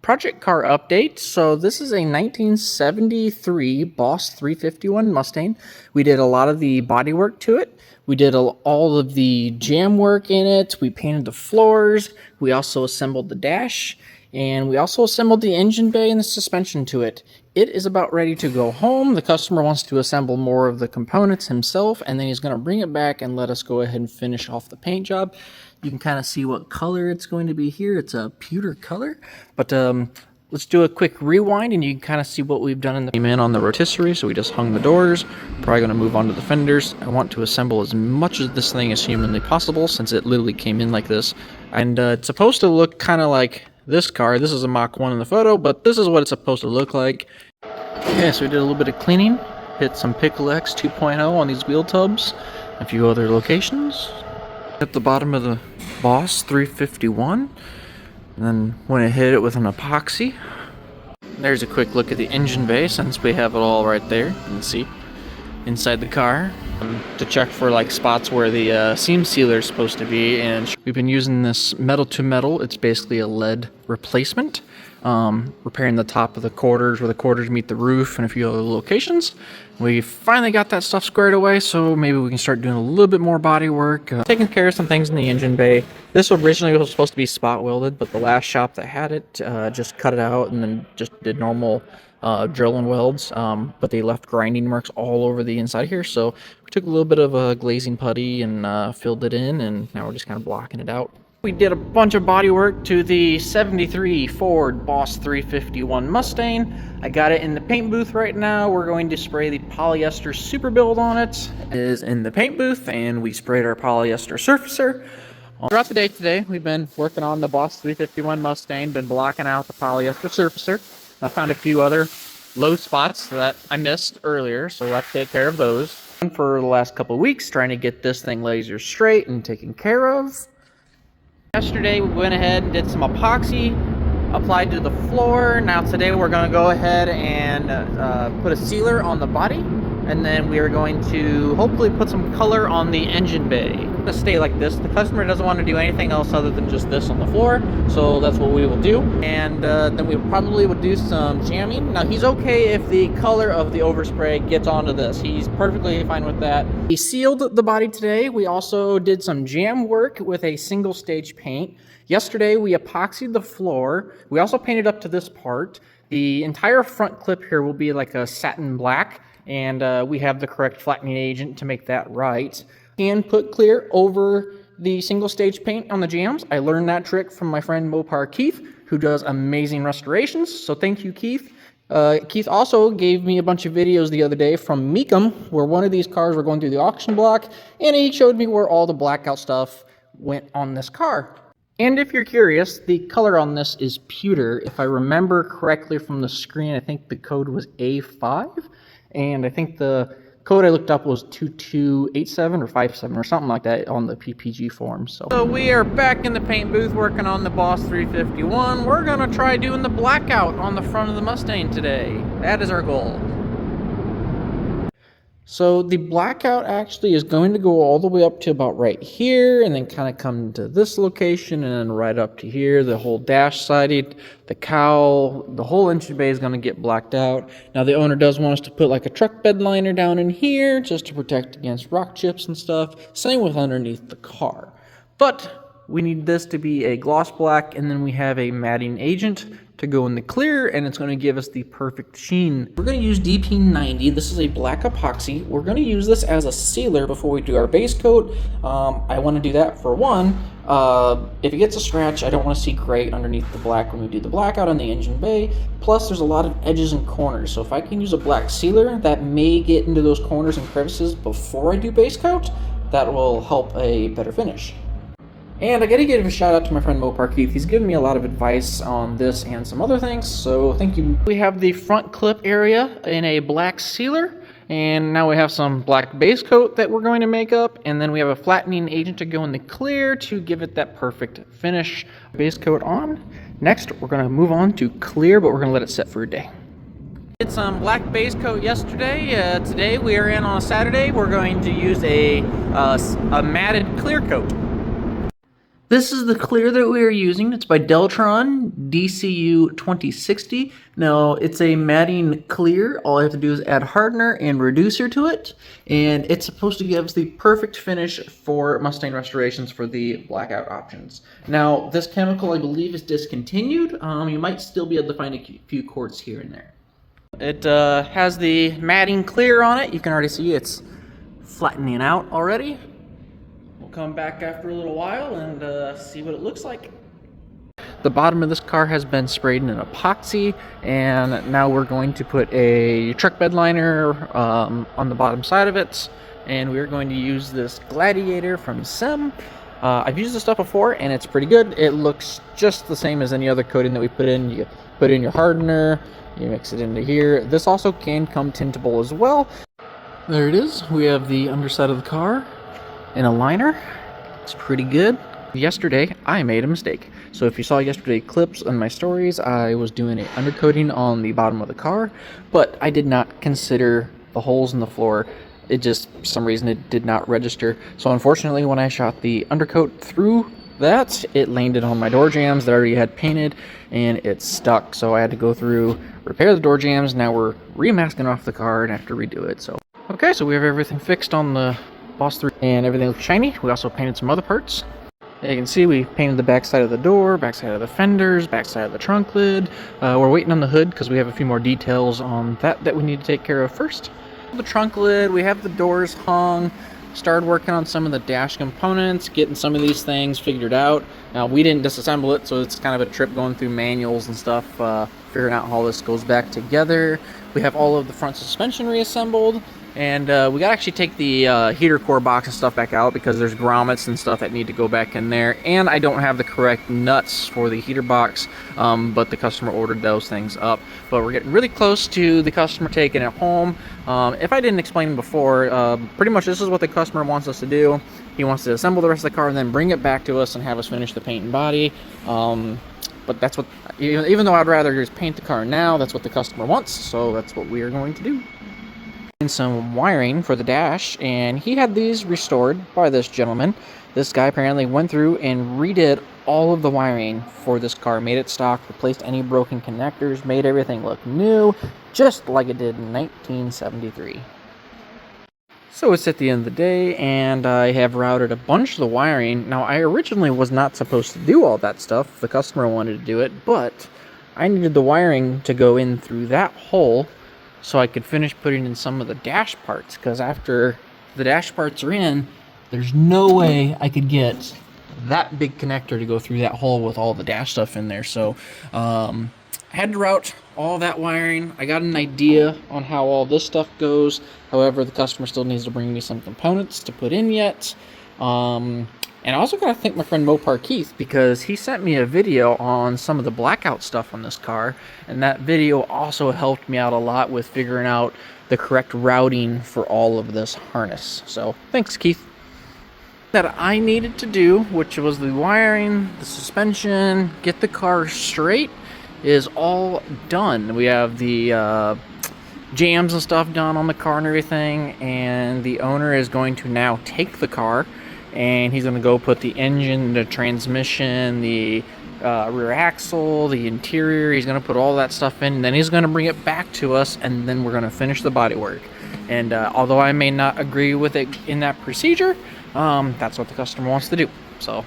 Project car update. So this is a 1973 Boss 351 Mustang. We did a lot of the bodywork to it. We did all of the jam work in it. We painted the floors. We also assembled the dash. And we also assembled the engine bay and the suspension to it. It is about ready to go home. The customer wants to assemble more of the components himself, and then he's going to bring it back and let us go ahead and finish off the paint job. You can kind of see what color it's going to be here. It's a pewter color, but let's do a quick rewind and you can kind of see what we've done in the came in on the rotisserie. So we just hung the doors. Probably going to move on to the fenders. I want to assemble as much of this thing as humanly possible since it literally came in like this. And it's supposed to look kind of like this car. This is a Mach 1 in the photo, but this is what it's supposed to look like. Okay, so we did a little bit of cleaning. Hit some Pickle X 2.0 on these wheel tubs. A few other locations. At the bottom of the Boss 351. And then went and hit it with an epoxy. There's a quick look at the engine bay since we have it all right there. You can see inside the car. To check for like spots where the seam sealer is supposed to be, and we've been using this metal to metal. It's basically a lead replacement, repairing the top of the quarters where the quarters meet the roof and a few other locations. We finally got that stuff squared away, so maybe we can start doing a little bit more body work, taking care of some things in the engine bay. This originally was supposed to be spot welded, but the last shop that had it just cut it out and then just did normal drill and welds, but they left grinding marks all over the inside here, so we took a little bit of glazing putty and filled it in, and now we're just kind of blocking it out. We did a bunch of body work to the 73 Ford Boss 351 Mustang. I got it in the paint booth right now. We're going to spray the polyester super build on it. It is in the paint booth, and we sprayed our polyester surfacer. Throughout the day today, we've been working on the Boss 351 Mustang, been blocking out the polyester surfacer. I found a few other low spots that I missed earlier, so we'll have to take care of those. For the last couple of weeks, trying to get this thing laser straight and taken care of. Yesterday, we went ahead and did some epoxy, applied to the floor. Now today, we're going to go ahead and put a sealer on the body, and then we are going to hopefully put some color on the engine bay. To stay like this. The customer doesn't want to do anything else other than just this on the floor, so that's what we will do. And then we probably would do some jamming. Now he's okay if the color of the overspray gets onto this. He's perfectly fine with that. We sealed the body today. We also did some jam work with a single stage paint. Yesterday we epoxied the floor. We also painted up to this part. The entire front clip here will be like a satin black, and we have the correct flattening agent to make that right. And put clear over the single stage paint on the jams. I learned that trick from my friend Mopar Keith, who does amazing restorations, so thank you, Keith. Keith also gave me a bunch of videos the other day from Meekum, where one of these cars were going through the auction block, and he showed me where all the blackout stuff went on this car. And if you're curious, the color on this is pewter. If I remember correctly from the screen, I think the code was A5, and I think the code I looked up was 2287 or 57 or something like that on the PPG form. So we are back in the paint booth working on the Boss 351. We're gonna try doing the blackout on the front of the Mustang today. That is our goal. So the blackout actually is going to go all the way up to about right here, and then kind of come to this location, and then right up to here. The whole dash siding, the cowl, the whole engine bay is going to get blacked out. Now the owner does want us to put like a truck bed liner down in here just to protect against rock chips and stuff. Same with underneath the car. But we need this to be a gloss black, and then we have a matting agent to go in the clear, and it's going to give us the perfect sheen. We're going to use DP90. This is a black epoxy. We're going to use this as a sealer before we do our base coat. I want to do that for one. If it gets a scratch, I don't want to see gray underneath the black when we do the blackout on the engine bay. Plus, there's a lot of edges and corners, so if I can use a black sealer that may get into those corners and crevices before I do base coat, that will help a better finish. And I gotta give a shout out to my friend Mopar Keith. He's given me a lot of advice on this and some other things, so thank you. We have the front clip area in a black sealer, and now we have some black base coat that we're going to make up, and then we have a flattening agent to go in the clear to give it that perfect finish. Base coat on. Next, we're gonna move on to clear, but we're gonna let it set for a day. Did some black base coat yesterday. Today we are in on a Saturday. We're going to use a matted clear coat. This is the clear that we are using. It's by Deltron DCU 2060. Now, it's a matting clear. All I have to do is add hardener and reducer to it, and it's supposed to give us the perfect finish for Mustang restorations for the blackout options. Now, this chemical, I believe, is discontinued. You might still be able to find a few quarts here and there. It has the matting clear on it. You can already see it's flattening out already. Come back after a little while and see what it looks like. The bottom of this car has been sprayed in an epoxy, and now we're going to put a truck bed liner on the bottom side of it, and we're going to use this Gladiator from Sem. I've used this stuff before and it's pretty good. It looks just the same as any other coating that we put in. You put in your hardener, you mix it into here. This also can come tintable as well. There it is. We have the underside of the car in a liner. It's pretty good. Yesterday I made a mistake. So if you saw yesterday clips on my stories, I was doing an undercoating on the bottom of the car, but I did not consider the holes in the floor. It just, for some reason, it did not register. So unfortunately, when I shot the undercoat through that, it landed on my door jambs that I already had painted, and it stuck. So I had to go through, repair the door jambs. Now we're remasking off the car and have to redo it. So okay, so we have everything fixed on the Boss 3 and everything looks shiny. We also painted some other parts. You can see we painted the back side of the door, back side of the fenders, back side of the trunk lid. We're waiting on the hood because we have a few more details on that we need to take care of first. The trunk lid, we have the doors hung. Started working on some of the dash components, getting some of these things figured out. Now, we didn't disassemble it, so it's kind of a trip going through manuals and stuff, figuring out how all this goes back together. We have all of the front suspension reassembled. And we gotta actually take the heater core box and stuff back out because there's grommets and stuff that need to go back in there. And I don't have the correct nuts for the heater box, but the customer ordered those things up. But we're getting really close to the customer taking it home. If I didn't explain before, pretty much this is what the customer wants us to do. He wants to assemble the rest of the car and then bring it back to us and have us finish the paint and body. But that's what, even though I'd rather just paint the car now, that's what the customer wants. So that's what we are going to do. Some wiring for the dash, and he had these restored by this gentleman. This guy apparently went through and redid all of the wiring for this car, made it stock, replaced any broken connectors, made everything look new, just like it did in 1973. So it's at the end of the day, and I have routed a bunch of the wiring. Now, I originally was not supposed to do all that stuff. The customer wanted to do it, but I needed the wiring to go in through that hole so I could finish putting in some of the dash parts, because after the dash parts are in, there's no way I could get that big connector to go through that hole with all the dash stuff in there. So I had to route all that wiring. I got an idea on how all this stuff goes. However, the customer still needs to bring me some components to put in yet. And I also got to thank my friend Mopar Keith, because he sent me a video on some of the blackout stuff on this car, and that video also helped me out a lot with figuring out the correct routing for all of this harness. So thanks, Keith. That I needed to do, which was the wiring, the suspension, get the car straight, is all done. We have the jams and stuff done on the car and everything, and the owner is going to now take the car and he's going to go put the engine, the transmission, the rear axle, the interior. He's going to put all that stuff in, and then he's going to bring it back to us, and then we're going to finish the bodywork. And although I may not agree with it in that procedure, that's what the customer wants to do. So